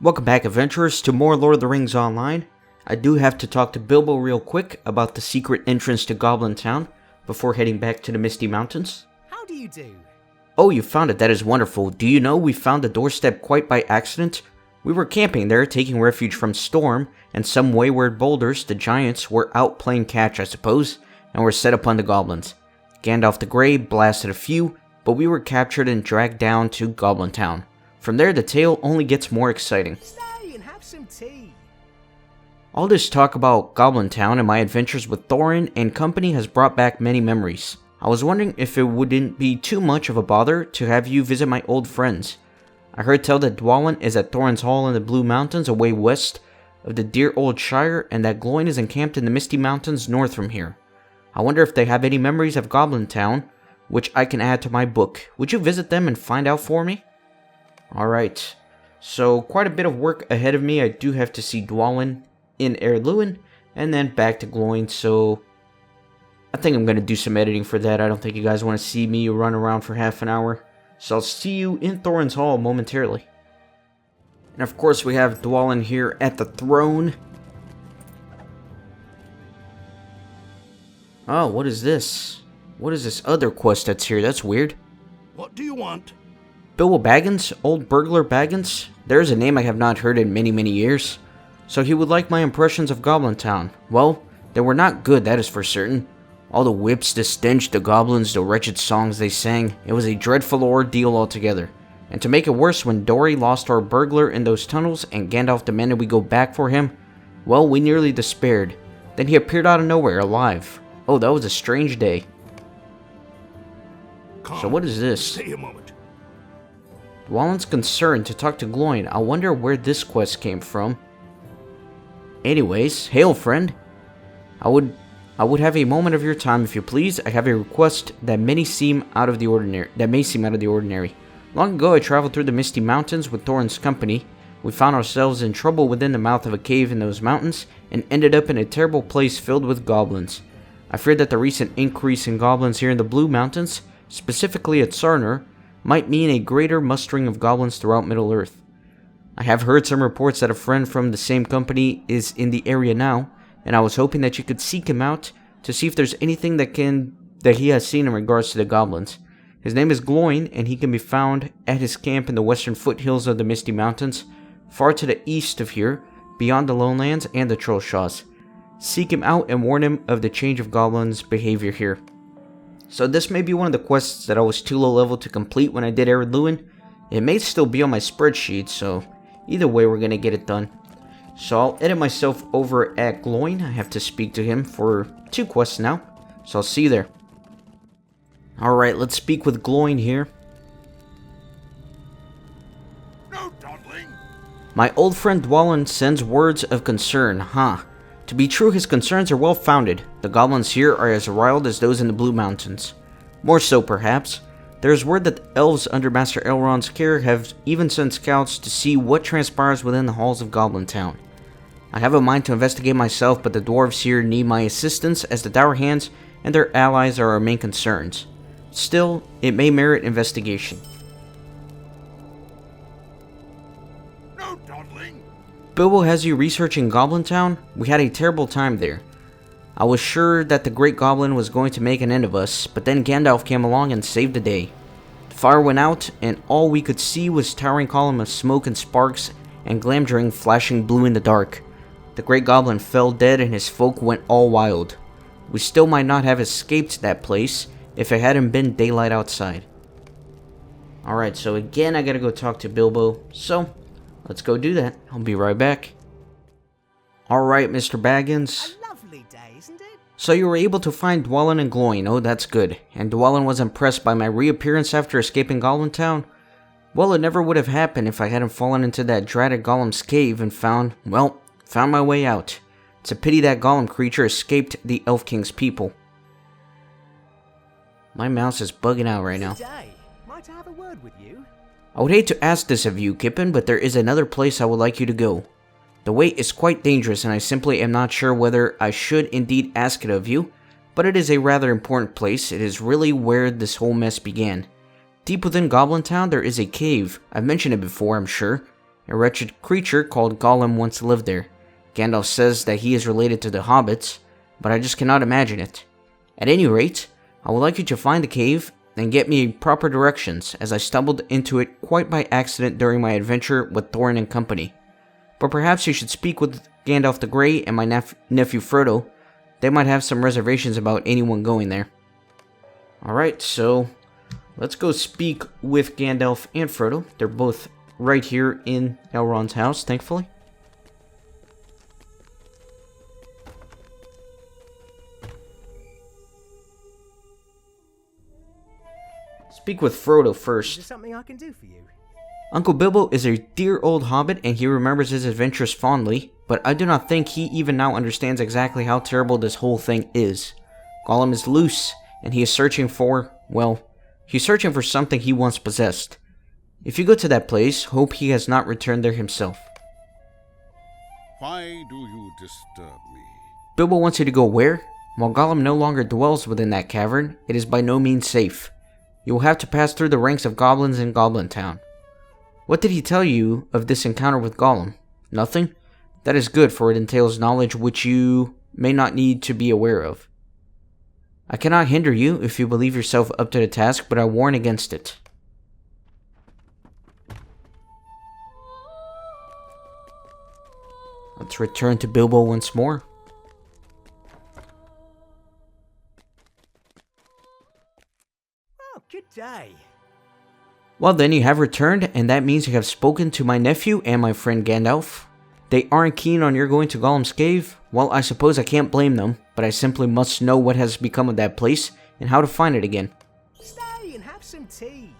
Welcome back, adventurers, to more Lord of the Rings Online. I do have to talk to Bilbo real quick about the secret entrance to Goblin-town before heading back to the Misty Mountains. How do you do? Oh, you found it. That is wonderful. Do you know we found the doorstep quite by accident? We were camping there, taking refuge from storm and some wayward boulders. The giants were out playing catch, I suppose, and were set upon the goblins. Gandalf the Grey blasted a few, but we were captured and dragged down to Goblin-town. From there, the tale only gets more exciting. Stay and have some tea. All this talk about Goblin-town and my adventures with Thorin and company has brought back many memories. I was wondering if it wouldn't be too much of a bother to have you visit my old friends. I heard tell that Dwalin is at Thorin's Hall in the Blue Mountains away west of the dear old Shire, and that Gloin is encamped in the Misty Mountains north from here. I wonder if they have any memories of Goblin-town, which I can add to my book. Would you visit them and find out for me? Alright, so quite a bit of work ahead of me. I do have to see Dwalin in Luin, and then back to Gloin, so I think I'm going to do some editing for that. I don't think you guys want to see me run around for half an hour. So I'll see you in Thorin's Hall momentarily. And of course we have Dwalin here at the throne. Oh, what is this? What is this other quest that's here? That's weird. What do you want? Bilbo Baggins? Old Burglar Baggins? There's a name I have not heard in many years. So he would like my impressions of Goblin-town. Well, they were not good, that is for certain. All the whips, the stench, the goblins, the wretched songs they sang. It was a dreadful ordeal altogether. And to make it worse, when Dori lost our burglar in those tunnels and Gandalf demanded we go back for him, well, we nearly despaired. Then he appeared out of nowhere, alive. Oh, that was a strange day. So what is this? Stay a moment. Dwalin's concerned to talk to Gloin. I wonder where this quest came from. Anyways, hail friend. I would have a moment of your time if you please. I have a request that may seem out of the ordinary. Long ago I traveled through the Misty Mountains with Thorin's company. We found ourselves in trouble within the mouth of a cave in those mountains and ended up in a terrible place filled with goblins. I feared that the recent increase in goblins here in the Blue Mountains, specifically at J.R.R, might mean a greater mustering of goblins throughout Middle-earth. I have heard some reports that a friend from the same company is in the area now, and I was hoping that you could seek him out to see if there's anything that he has seen in regards to the goblins. His name is Gloin, and he can be found at his camp in the western foothills of the Misty Mountains, far to the east of here, beyond the Lowlands and the Trollshaws. Seek him out and warn him of the change of goblins' behavior here. So this may be one of the quests that I was too low level to complete when I did Luin. It may still be on my spreadsheet, so either way we're going to get it done. So I'll edit myself over at Gloin. I have to speak to him for 2 quests now, so I'll see you there. Alright, let's speak with Gloin here. No dawdling. My old friend Dwalin sends words of concern, huh? To be true, his concerns are well founded. The goblins here are as wild as those in the Blue Mountains. More so, perhaps. There is word that the elves under Master Elrond's care have even sent scouts to see what transpires within the halls of Goblin-town. I have a mind to investigate myself, but the dwarves here need my assistance as the Dour Hands and their allies are our main concerns. Still, it may merit investigation. No dawdling. Bilbo has you researching Goblin-town? We had a terrible time there. I was sure that the Great Goblin was going to make an end of us, but then Gandalf came along and saved the day. The fire went out, and all we could see was a towering column of smoke and sparks and Glamdring flashing blue in the dark. The Great Goblin fell dead and his folk went all wild. We still might not have escaped that place if it hadn't been daylight outside. Alright, so again I gotta go talk to Bilbo, so let's go do that. I'll be right back. Alright, Mr. Baggins. A lovely day, isn't it? So you were able to find Dwalin and Gloin. Oh, that's good. And Dwalin was impressed by my reappearance after escaping Goblin-town? Well, it never would have happened if I hadn't fallen into that dreaded Gollum's cave and found my way out. It's a pity that Gollum creature escaped the Elf King's people. My mouse is bugging out right now. Good day. Might I have a word with you? I would hate to ask this of you, Kippen, but there is another place I would like you to go. The way is quite dangerous, and I simply am not sure whether I should indeed ask it of you, but it is a rather important place. It is really where this whole mess began. Deep within Goblin-town, there is a cave. I've mentioned it before, I'm sure. A wretched creature called Gollum once lived there. Gandalf says that he is related to the hobbits, but I just cannot imagine it. At any rate, I would like you to find the cave and get me proper directions, as I stumbled into it quite by accident during my adventure with Thorin and company. But perhaps you should speak with Gandalf the Grey and my nephew Frodo. They might have some reservations about anyone going there. Alright, so let's go speak with Gandalf and Frodo. They're both right here in Elrond's house, thankfully. Speak with Frodo Is first. there something I can do for you? Uncle Bilbo is a dear old hobbit and he remembers his adventures fondly, but I do not think he even now understands exactly how terrible this whole thing is. Gollum is loose, and he is searching for, well, he's searching for something he once possessed. If you go to that place, hope he has not returned there himself. Why do you disturb me? Bilbo wants you to go where? While Gollum no longer dwells within that cavern, it is by no means safe. You will have to pass through the ranks of goblins in Goblin-town. What did he tell you of this encounter with Gollum? Nothing? That is good, for it entails knowledge which you may not need to be aware of. I cannot hinder you if you believe yourself up to the task, but I warn against it. Let's return to Bilbo once more. Oh, good day. Well then, you have returned, and that means you have spoken to my nephew and my friend Gandalf. They aren't keen on your going to Gollum's cave. Well, I suppose I can't blame them, but I simply must know what has become of that place, and how to find it again. Stay and have some tea.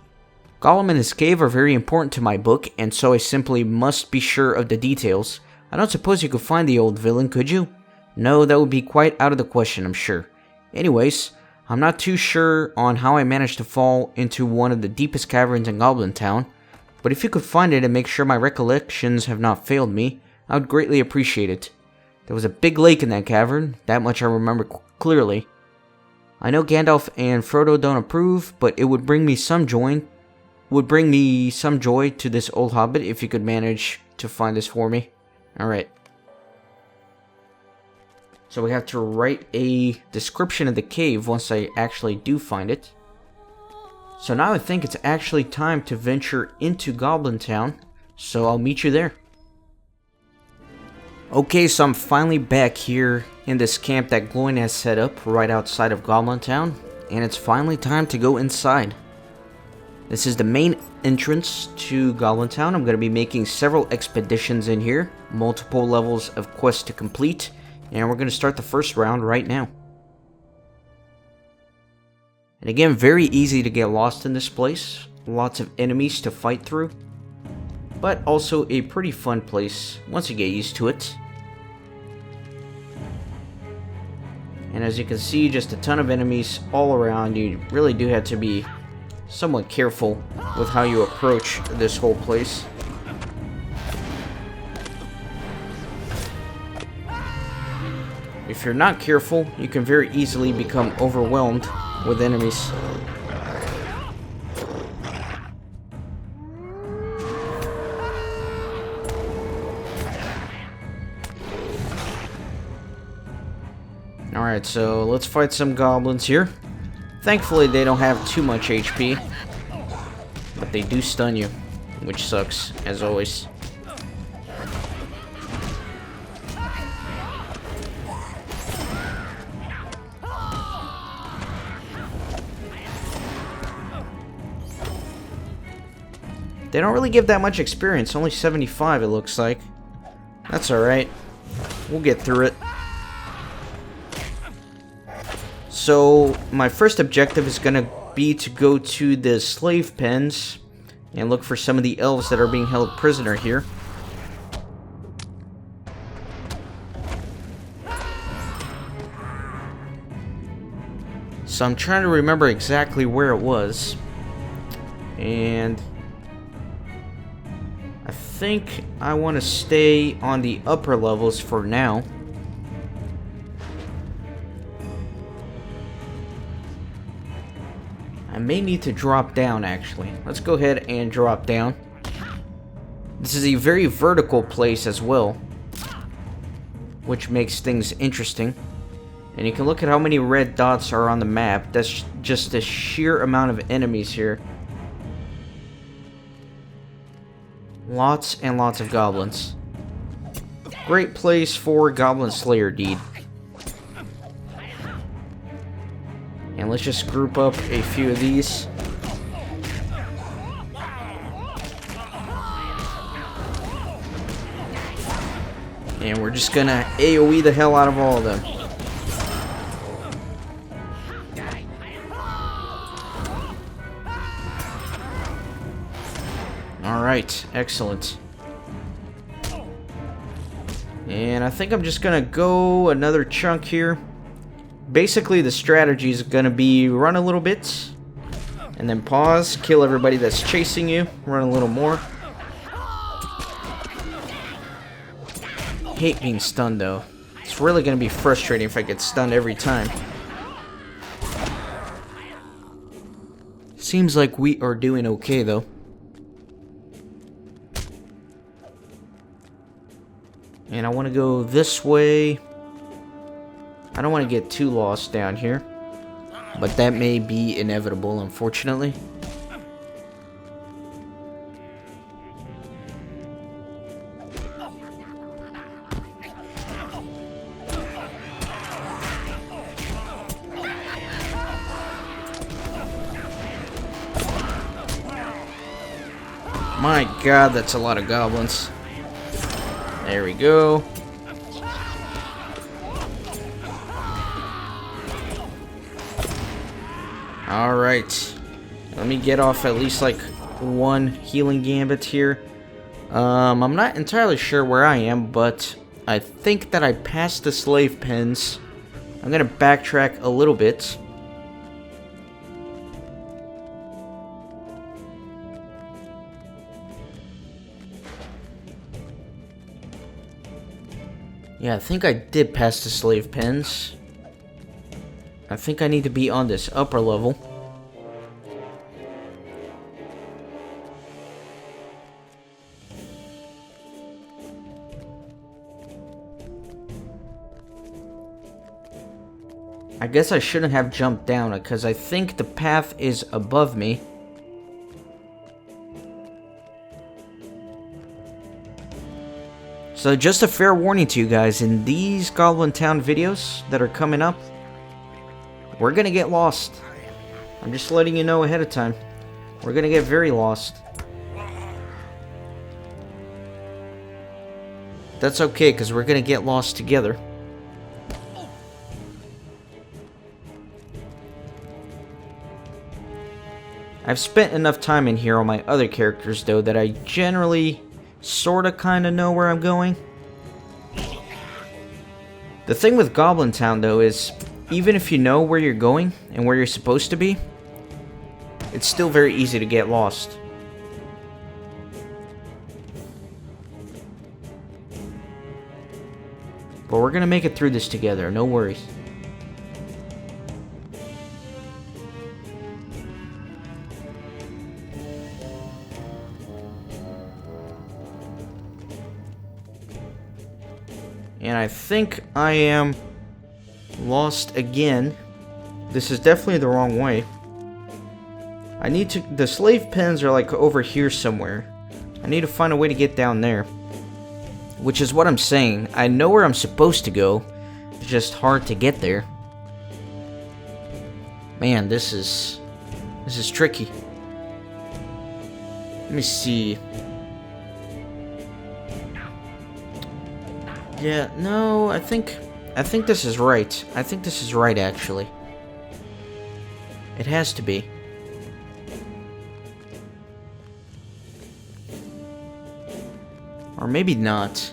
Gollum and his cave are very important to my book, and so I simply must be sure of the details. I don't suppose you could find the old villain, could you? No, that would be quite out of the question, I'm sure. Anyways, I'm not too sure on how I managed to fall into one of the deepest caverns in Goblin-town, but if you could find it and make sure my recollections have not failed me, I would greatly appreciate it. There was a big lake in that cavern, that much I remember clearly. I know Gandalf and Frodo don't approve, but it would bring me some joy to this old hobbit if you could manage to find this for me. Alright. So we have to write a description of the cave once I actually do find it. So now I think it's actually time to venture into Goblin-town, so I'll meet you there. Okay, so I'm finally back here in this camp that Gloin has set up right outside of Goblin-town, and it's finally time to go inside. This is the main entrance to Goblin-town. I'm going to be making several expeditions in here, multiple levels of quests to complete, and we're going to start the first round right now. And again, very easy to get lost in this place, lots of enemies to fight through, but also a pretty fun place once you get used to it. And as you can see, just a ton of enemies all around. You really do have to be somewhat careful with how you approach this whole place. If you're not careful, you can very easily become overwhelmed with enemies. Alright, so let's fight some goblins here. Thankfully, they don't have too much HP, but they do stun you, which sucks, as always. They don't really give that much experience, only 75 it looks like. That's alright. We'll get through it. So, my first objective is going to be to go to the slave pens and look for some of the elves that are being held prisoner here. So I'm trying to remember exactly where it was. And I think I want to stay on the upper levels for now. I may need to drop down, actually. Let's go ahead and drop down. The This is a very vertical place as well, which makes things interesting. And you can look at how many red dots are on the map. That's just the sheer amount of enemies here. Lots and lots of goblins. Great place for Goblin Slayer deed. And let's just group up a few of these. And we're just gonna AoE the hell out of all of them. Alright, excellent. And I think I'm just gonna go another chunk here. Basically, the strategy is gonna be run a little bit, and then pause, kill everybody that's chasing you, run a little more. Hate being stunned though. It's really gonna be frustrating if I get stunned every time. Seems like we are doing okay though. And I want to go this way. I don't want to get too lost down here, but that may be inevitable, unfortunately. My god, that's a lot of goblins. There we go. Alright. Let me get off at least like one healing gambit here. I'm not entirely sure where I am, but I think that I passed the slave pens. I'm gonna backtrack a little bit. Yeah, I think I did pass the slave pens. I think I need to be on this upper level. I guess I shouldn't have jumped down because I think the path is above me. So just a fair warning to you guys, in these Goblin-town videos that are coming up, we're gonna get lost. I'm just letting you know ahead of time. We're gonna get very lost. That's okay, because we're gonna get lost together. I've spent enough time in here on my other characters, though, that I generally sorta kinda know where I'm going. The thing with Goblin-town, though, is even if you know where you're going and where you're supposed to be, it's still very easy to get lost. But we're gonna make it through this together, no worries. And I think I am lost again. This is definitely the wrong way. I need to... The slave pens are like over here somewhere. I need to find a way to get down there. Which is what I'm saying. I know where I'm supposed to go. It's just hard to get there. Man, this is tricky. Let me see. Yeah, no, I think this is right. I think this is right, actually. It has to be. Or maybe not.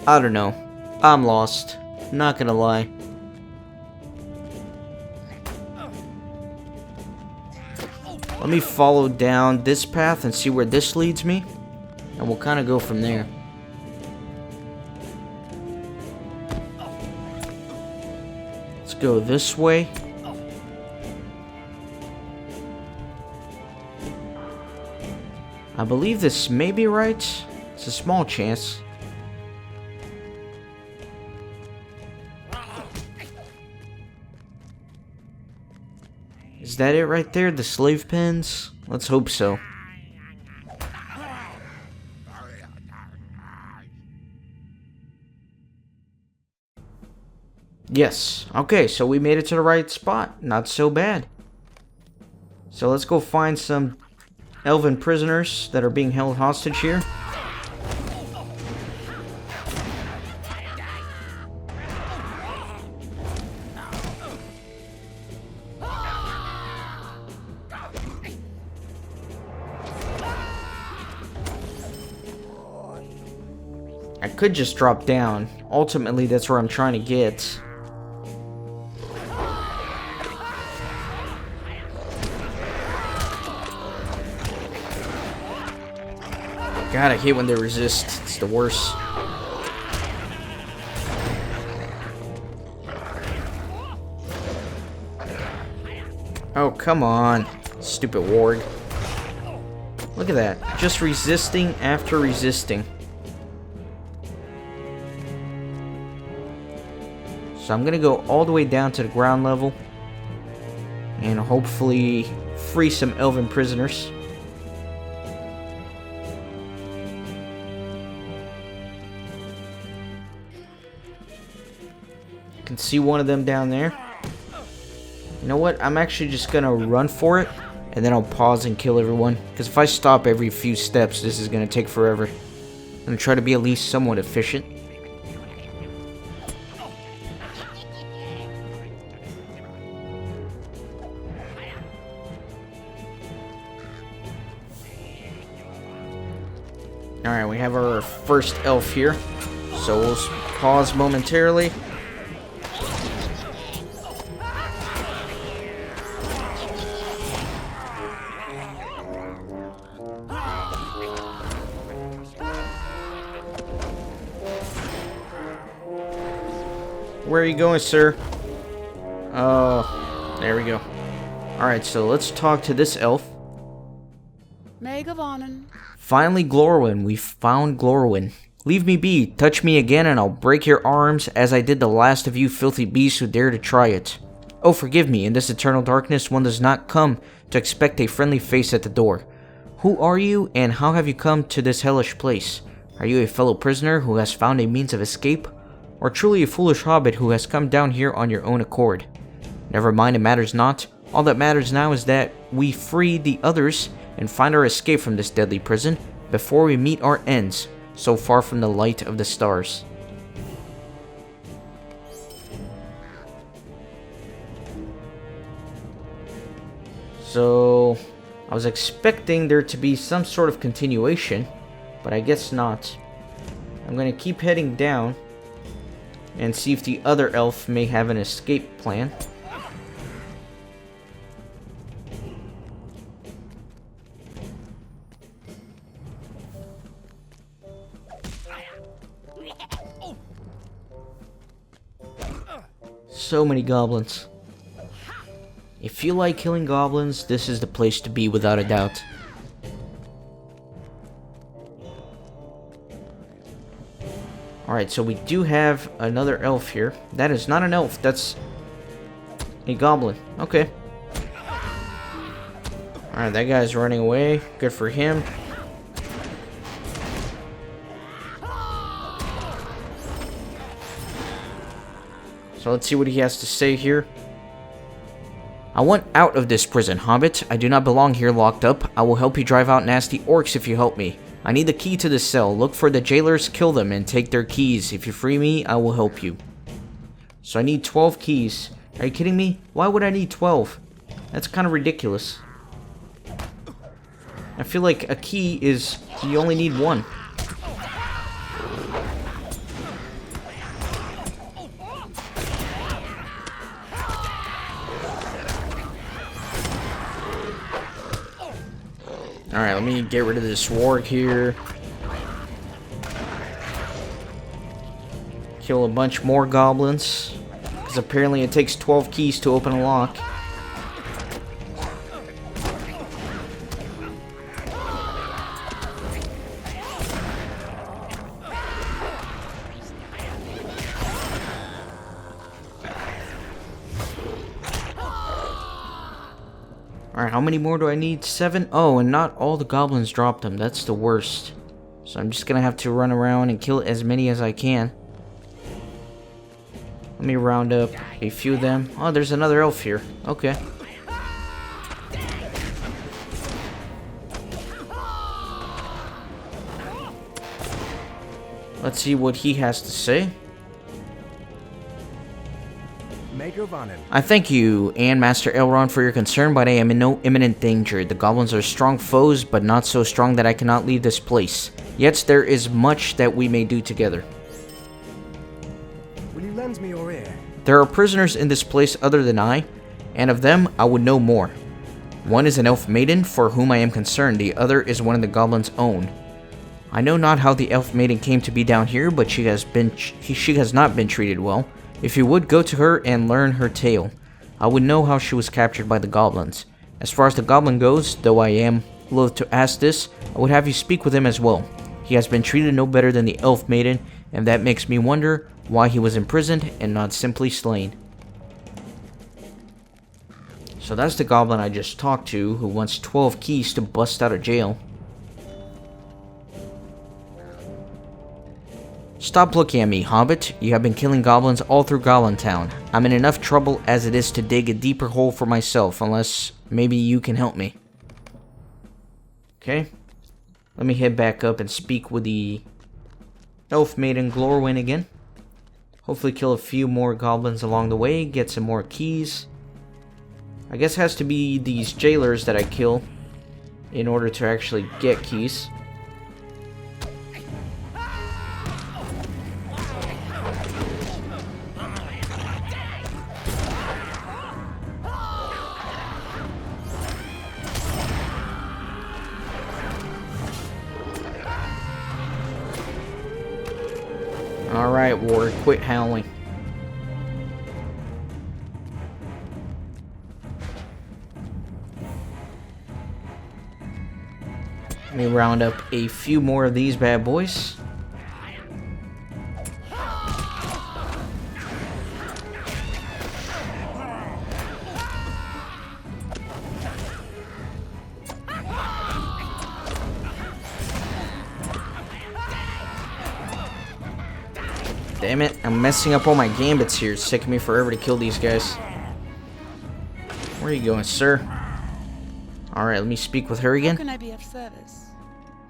I don't know. I'm lost. Not gonna lie. Let me follow down this path and see where this leads me. And we'll kind of go from there. Go this way. I believe this may be right. It's a small chance. Is that it right there? The slave pens? Let's hope so. Yes. Okay, so we made it to the right spot. Not so bad. So let's go find some elven prisoners that are being held hostage here. I could just drop down. Ultimately, that's where I'm trying to get. God, I hate when they resist. It's the worst. Oh, come on. Stupid warg. Look at that. Just resisting after resisting. So I'm gonna go all the way down to the ground level and hopefully free some elven prisoners. You can see one of them down there. You know what? I'm actually just gonna run for it and then I'll pause and kill everyone. Because if I stop every few steps, this is gonna take forever. I'm gonna try to be at least somewhat efficient. Alright, we have our first elf here, so we'll pause momentarily. Where are you going, sir? Oh, there we go. Alright, so let's talk to this elf. Finally, Glorwin. We found Glorwin. Leave me be. Touch me again and I'll break your arms as I did the last of you filthy beasts who dare to try it. Oh, forgive me. In this eternal darkness, one does not come to expect a friendly face at the door. Who are you and how have you come to this hellish place? Are you a fellow prisoner who has found a means of escape? Or truly a foolish hobbit who has come down here on your own accord? Never mind, it matters not. All that matters now is that we free the others and find our escape from this deadly prison before we meet our ends, so far from the light of the stars. So, I was expecting there to be some sort of continuation, but I guess not. I'm gonna keep heading down and see if the other elf may have an escape plan. So many goblins. If you like killing goblins, this is the place to be without a doubt. Alright, so we do have another elf here. That is not an elf, that's a goblin. Okay. Alright, that guy's running away. Good for him. So let's see what he has to say here. I want out of this prison, hobbit. I do not belong here locked up. I will help you drive out nasty orcs if you help me. I need the key to this cell. Look for the jailers, kill them, and take their keys. If you free me, I will help you. So I need 12 keys. Are you kidding me? Why would I need 12? That's kind of ridiculous. I feel like a key is... you only need one. Alright, let me get rid of this warg here. Kill a bunch more goblins. Because apparently it takes 12 keys to open a lock. Alright, how many more do I need? 7? Oh, and not all the goblins dropped them. That's the worst. So I'm just gonna have to run around and kill as many as I can. Let me round up a few of them. Oh, there's another elf here. Okay. Let's see what he has to say. I thank you and Master Elrond for your concern, but I am in no imminent danger. The goblins are strong foes, but not so strong that I cannot leave this place. Yet there is much that we may do together. Will you lend me your ear? There are prisoners in this place other than I, and of them I would know more. One is an elf maiden for whom I am concerned, the other is one of the goblins' own. I know not how the elf maiden came to be down here, but she has not been treated well. If you would, go to her and learn her tale. I would know how she was captured by the goblins. As far as the goblin goes, though I am loath to ask this, I would have you speak with him as well. He has been treated no better than the elf maiden, and that makes me wonder why he was imprisoned and not simply slain. So that's the goblin I just talked to, who wants 12 keys to bust out of jail. Stop looking at me, Hobbit. You have been killing goblins all through Goblin-town. I'm in enough trouble as it is to dig a deeper hole for myself, unless maybe you can help me. Okay. Let me head back up and speak with the elf maiden Gloin again. Hopefully kill a few more goblins along the way, get some more keys. I guess it has to be these jailers that I kill in order to actually get keys. Alright, Ward, quit howling. Let me round up a few more of these bad boys. Damn it, I'm messing up all my gambits here. It's taking me forever to kill these guys. Where are you going, sir? Alright, let me speak with her again. How can I be of service?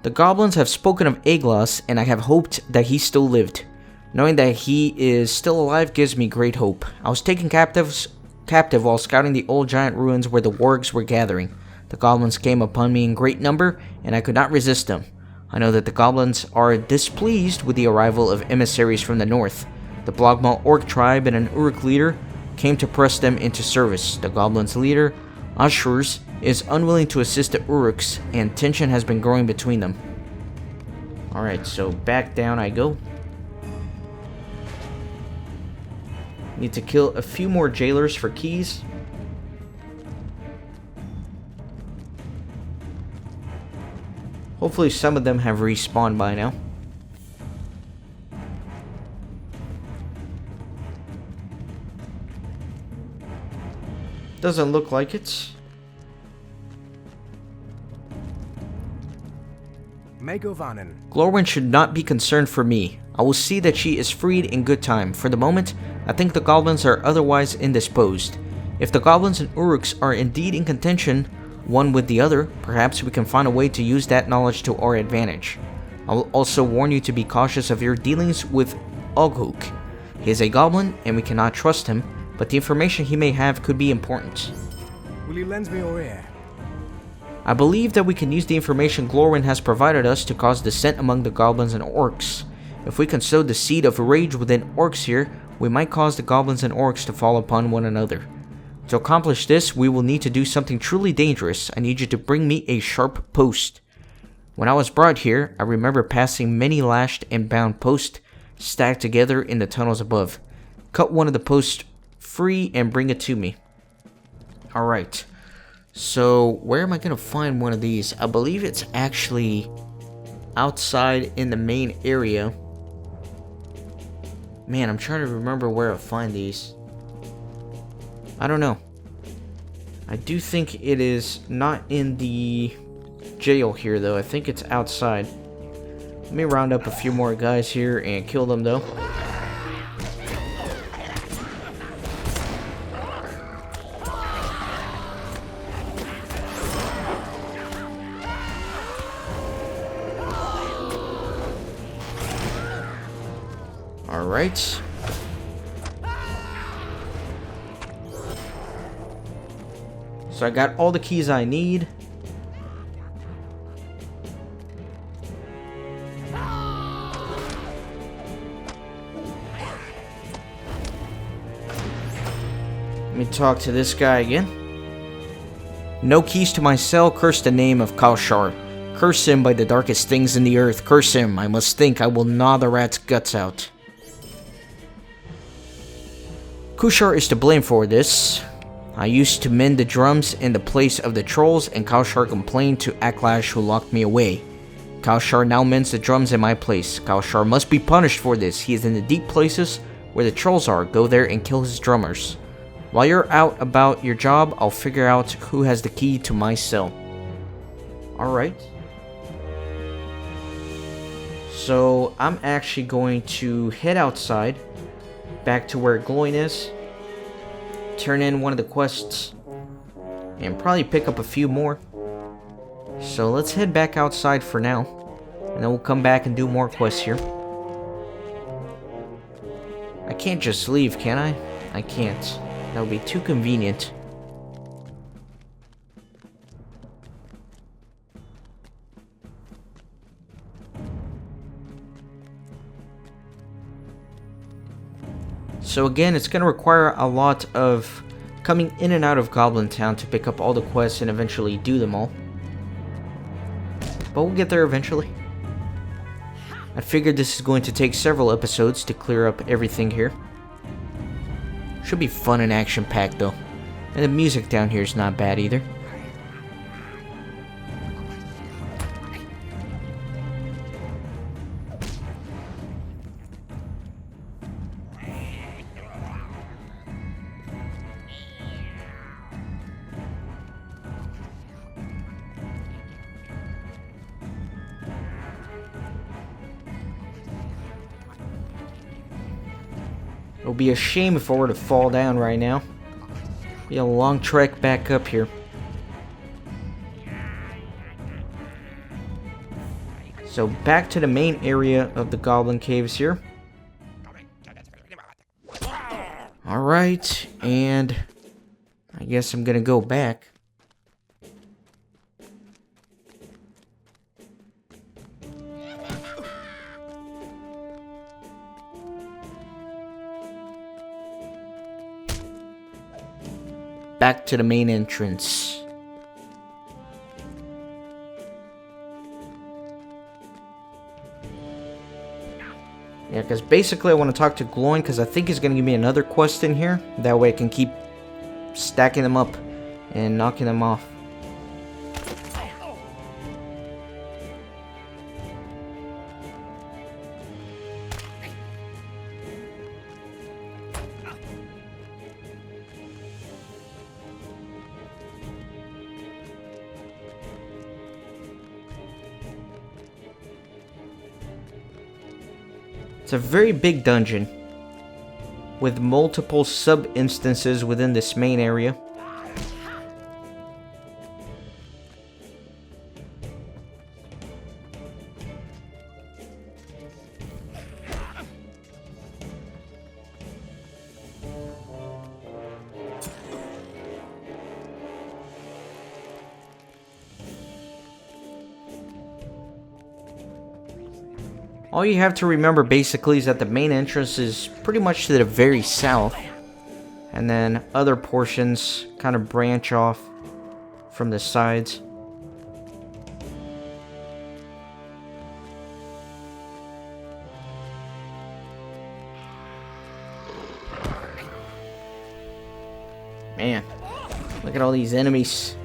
The goblins have spoken of Aeglas, and I have hoped that he still lived. Knowing that he is still alive gives me great hope. I was taken captive while scouting the old giant ruins where the wargs were gathering. The goblins came upon me in great number, and I could not resist them. I know that the goblins are displeased with the arrival of emissaries from the north. The Blogmaw orc tribe and an Uruk leader came to press them into service. The goblins' leader, Ashurs, is unwilling to assist the Uruks, and tension has been growing between them. Alright, so back down I go. Need to kill a few more jailers for keys. Hopefully some of them have respawned by now. Doesn't look like it. Gloin should not be concerned for me. I will see that she is freed in good time. For the moment, I think the goblins are otherwise indisposed. If the goblins and Uruks are indeed in contention, one with the other, perhaps we can find a way to use that knowledge to our advantage. I will also warn you to be cautious of your dealings with Oghuk. He is a goblin, and we cannot trust him, but the information he may have could be important. Will you lend me your ear? I believe that we can use the information Gloin has provided us to cause dissent among the goblins and orcs. If we can sow the seed of rage within orcs here, we might cause the goblins and orcs to fall upon one another. To accomplish this, we will need to do something truly dangerous. I need you to bring me a sharp post. When I was brought here, I remember passing many lashed and bound posts stacked together in the tunnels above. Cut one of the posts free and bring it to me. Alright. So, where am I going to find one of these? I believe it's actually outside in the main area. Man, I'm trying to remember where to find these. I don't know. I do think it is not in the jail here, though. I think it's outside. Let me round up a few more guys here and kill them, though. Alright. So I got all the keys I need. Let me talk to this guy again. No keys to my cell. Curse the name of Kalshar. Curse him by the darkest things in the earth. Curse him. I must think. I will gnaw the rat's guts out. Kushar is to blame for this. I used to mend the drums in the place of the trolls, and Kalshar complained to Aklash, who locked me away. Kalshar now mends the drums in my place. Kalshar must be punished for this. He is in the deep places where the trolls are. Go there and kill his drummers. While you're out about your job, I'll figure out who has the key to my cell. Alright. So, I'm actually going to head outside, back to where Gloin is, turn in one of the quests, and probably pick up a few more. So let's head back outside for now, and then we'll come back and do more quests here. I can't just leave, can I? I can't. That would be too convenient. So again, it's going to require a lot of coming in and out of Goblin-town to pick up all the quests and eventually do them all. But we'll get there eventually. I figured this is going to take several episodes to clear up everything here. Should be fun and action-packed though. And the music down here is not bad either. It would be a shame if I were to fall down right now. Be a long trek back up here. So back to the main area of the Goblin Caves here. Alright, and I guess I'm gonna go back. Back to the main entrance. Yeah, because basically I want to talk to Gloin, because I think he's going to give me another quest in here. That way I can keep stacking them up and knocking them off. It's a very big dungeon with multiple sub-instances within this main area. All you have to remember basically is that the main entrance is pretty much to the very south, and then other portions kind of branch off from the sides. Man, look at all these enemies.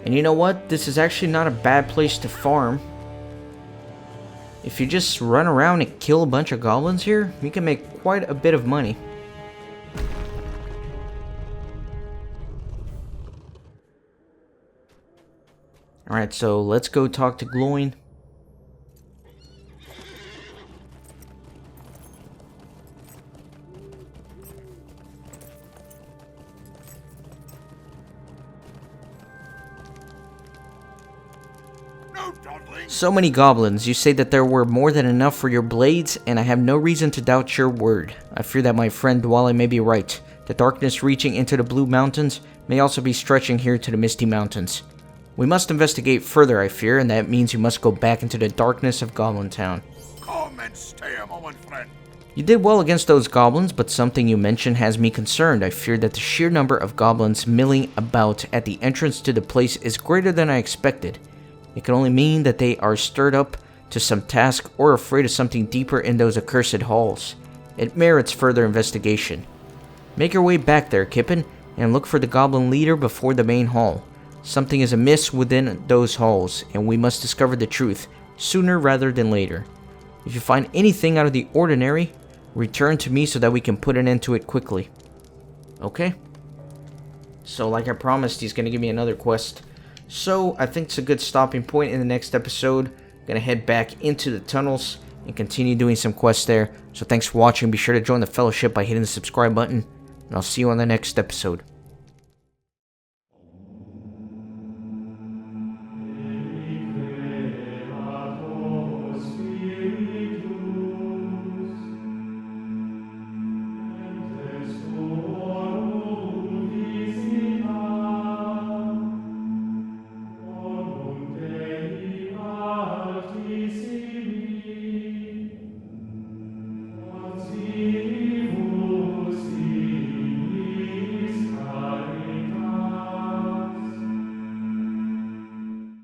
And you know what? This is actually not a bad place to farm. If you just run around and kill a bunch of goblins here, you can make quite a bit of money. Alright, so let's go talk to Gloin. So many goblins. You say that there were more than enough for your blades, and I have no reason to doubt your word. I fear that my friend Dwalin may be right. The darkness reaching into the Blue Mountains may also be stretching here to the Misty Mountains. We must investigate further, I fear, and that means you must go back into the darkness of Goblin-town. Come and stay a moment, friend. You did well against those goblins, but something you mentioned has me concerned. I fear that the sheer number of goblins milling about at the entrance to the place is greater than I expected. It can only mean that they are stirred up to some task or afraid of something deeper in those accursed halls. It merits further investigation. Make your way back there, Kippen, and look for the goblin leader before the main hall. Something is amiss within those halls, and we must discover the truth, sooner rather than later. If you find anything out of the ordinary, return to me so that we can put an end to it quickly. Okay? So like I promised, he's going to give me another quest. So I think it's a good stopping point in the next episode. I'm going to head back into the tunnels and continue doing some quests there. So thanks for watching. Be sure to join the fellowship by hitting the subscribe button. And I'll see you on the next episode.